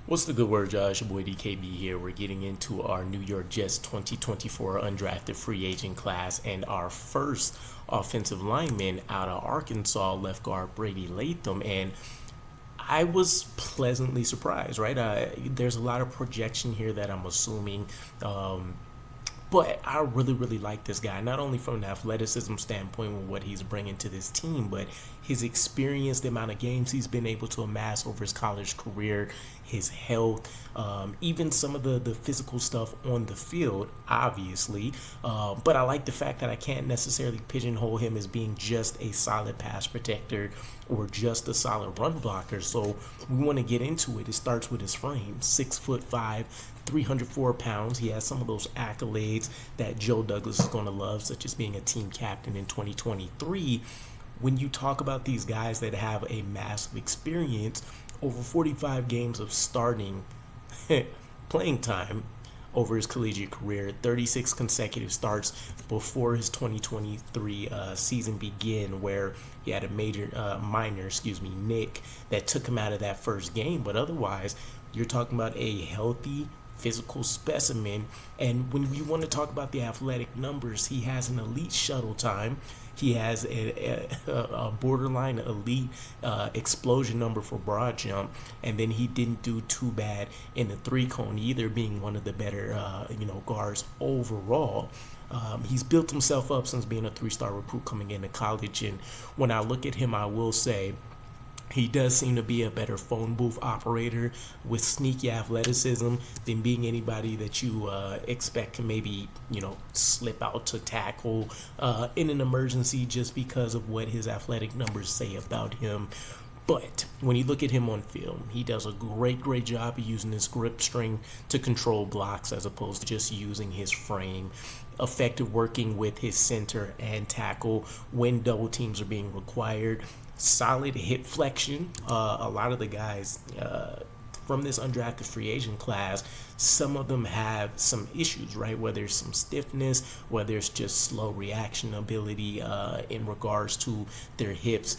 What's the good word, Josh? Your boy DKB here. We're getting into our New York Jets 2024 undrafted free agent class and our first offensive lineman out of Arkansas, left guard Brady Latham. And I was pleasantly surprised, right? There's a lot of projection here that I'm assuming. But I really like this guy, not only from an athleticism standpoint with what he's bringing to this team, but his experience, the amount of games he's been able to amass over his college career, his health, even some of the physical stuff on the field, obviously. But I like the fact that I can't necessarily pigeonhole him as being just a solid pass protector or just a solid run blocker. So we want to get into it. It starts with his frame, 6'5", 304 pounds. He has some of those accolades that Joe Douglas is going to love, such as being a team captain in 2023. When you talk about these guys that have a massive experience, over 45 games of starting playing time over his collegiate career, 36 consecutive starts before his 2023 season began, where he had a minor nick that took him out of that first game. But otherwise, you're talking about a healthy physical specimen. And when you want to talk about the athletic numbers, he has an elite shuttle time. He has a borderline elite explosion number for broad jump, and then he didn't do too bad in the three cone either, being one of the better guards overall. He's built himself up since being a three-star recruit coming into college, and when I look at him, I will say he does seem to be a better phone booth operator with sneaky athleticism than being anybody that you expect can maybe, slip out to tackle in an emergency just because of what his athletic numbers say about him. But when you look at him on film, he does a great job of using his grip string to control blocks as opposed to just using his frame. Effective working with his center and tackle when double teams are being required. Solid hip flexion. A lot of the guys from this undrafted free agent class, some of them have some issues, right? Whether it's some stiffness, whether it's just slow reaction ability in regards to their hips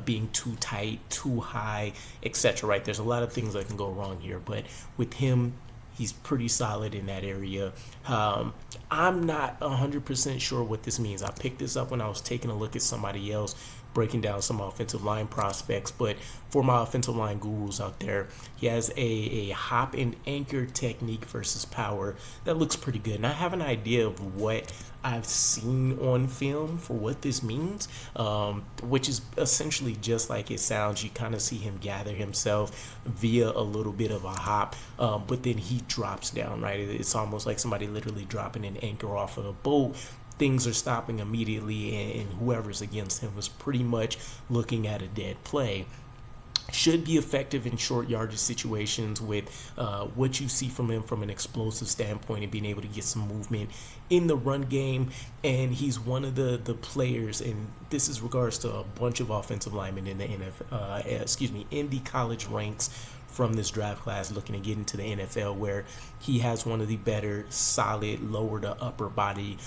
being too tight, too high, etc. Right? There's a lot of things that can go wrong here, but with him, he's pretty solid in that area. I'm not 100% sure what this means. I picked this up when I was taking a look at somebody else breaking down some offensive line prospects, but for my offensive line gurus out there, he has a hop and anchor technique versus power that looks pretty good. And I have an idea of what I've seen on film for what this means, which is essentially just like it sounds. You kind of see him gather himself via a little bit of a hop, but then he drops down, right? It's almost like somebody literally dropping an anchor off of a boat. Things are stopping immediately, and whoever's against him is pretty much looking at a dead play. Should be effective in short yardage situations with what you see from him from an explosive standpoint and being able to get some movement in the run game. And he's one of the players, and this is regards to a bunch of offensive linemen in the in the college ranks from this draft class looking to get into the NFL, where he has one of the better solid lower to upper body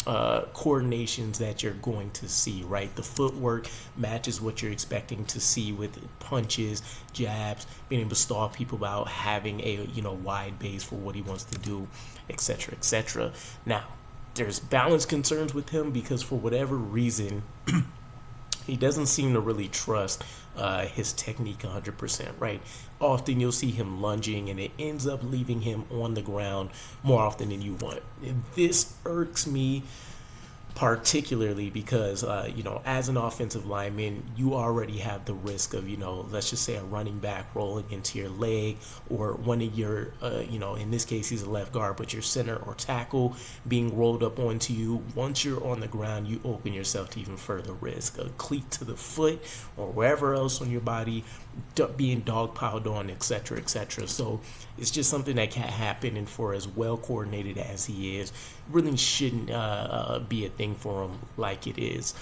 coordinations that you're going to see, right? The footwork matches what you're expecting to see with punches, jabs, being able to stall people out, having a wide base for what he wants to do, etc., etc. Now, there's balance concerns with him because for whatever reason, he doesn't seem to really trust his technique 100%, right? Often you'll see him lunging and it ends up leaving him on the ground more often than you want. And this irks me particularly because, as an offensive lineman, you already have the risk of, let's just say a running back rolling into your leg, or one of your, in this case, he's a left guard, but your center or tackle being rolled up onto you. Once you're on the ground, you open yourself to even further risk. A cleat to the foot or wherever else on your body being dogpiled on, etc., etc. So it's just something that can't happen, and for as well coordinated as he is, really shouldn't be a thing for him like it is.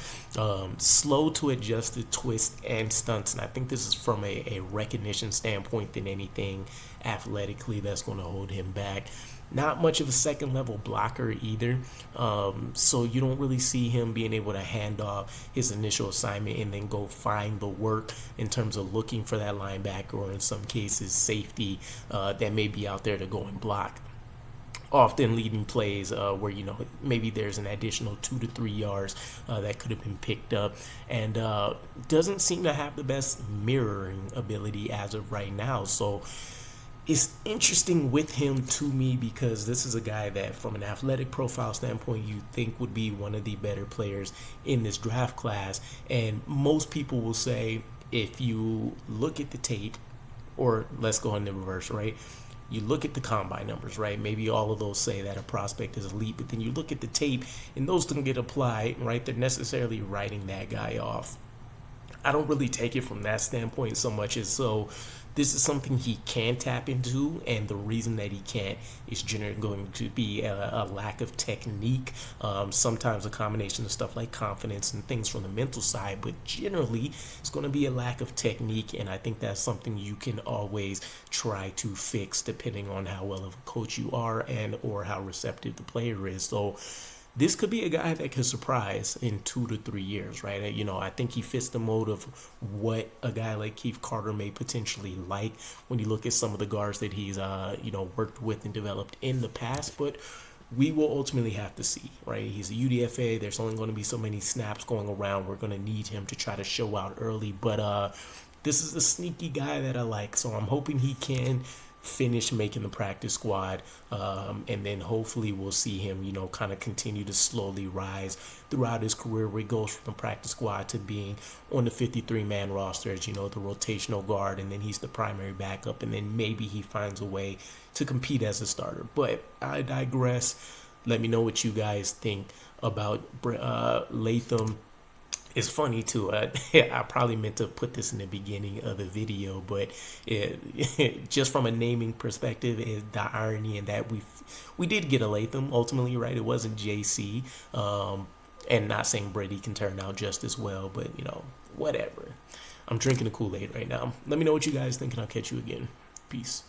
Slow to adjust to twists and stunts, and I think this is from a recognition standpoint than anything athletically that's going to hold him back. not much of a second level blocker either. So you don't really see him being able to hand off his initial assignment and then go find the work in terms of looking for that linebacker, or in some cases safety that may be out there to go and block, often leading plays where, you know, maybe there's an additional 2 to 3 yards that could have been picked up, and doesn't seem to have the best mirroring ability as of right now. So it's interesting with him to me, because this is a guy that from an athletic profile standpoint you think would be one of the better players in this draft class. And most people will say, if you look at the tape, or let's go in the reverse, right? You look at the combine numbers, right? Maybe all of those say that a prospect is elite, but then you look at the tape and those don't get applied, right? They're necessarily writing that guy off. I don't really take it from that standpoint so much as, so this is something he can tap into, and the reason that he can't is generally going to be a lack of technique, sometimes a combination of stuff like confidence and things from the mental side, but generally it's going to be a lack of technique, and I think that's something you can always try to fix depending on how well of a coach you are and or how receptive the player is. So this could be a guy that could surprise in 2 to 3 years, right? You know, I think he fits the mold of what a guy like Keith Carter may potentially like when you look at some of the guards that he's, you know, worked with and developed in the past. But we will ultimately have to see, right? He's a UDFA. There's only going to be so many snaps going around. We're going to need him to try to show out early. But this is a sneaky guy that I like. So I'm hoping he can finish making the practice squad, and then hopefully we'll see him, you know, kind of continue to slowly rise throughout his career, where he goes from the practice squad to being on the 53-man roster as, you know, the rotational guard, and then he's the primary backup, and then maybe he finds a way to compete as a starter. But I digress. Let me know what you guys think about Latham. It's funny too. I probably meant to put this in the beginning of the video, but just from a naming perspective, is the irony in that we did get a Latham ultimately, right? It wasn't JC, and not saying Brady can turn out just as well, but you know, whatever. I'm drinking the Kool-Aid right now. Let me know what you guys think, and I'll catch you again. Peace.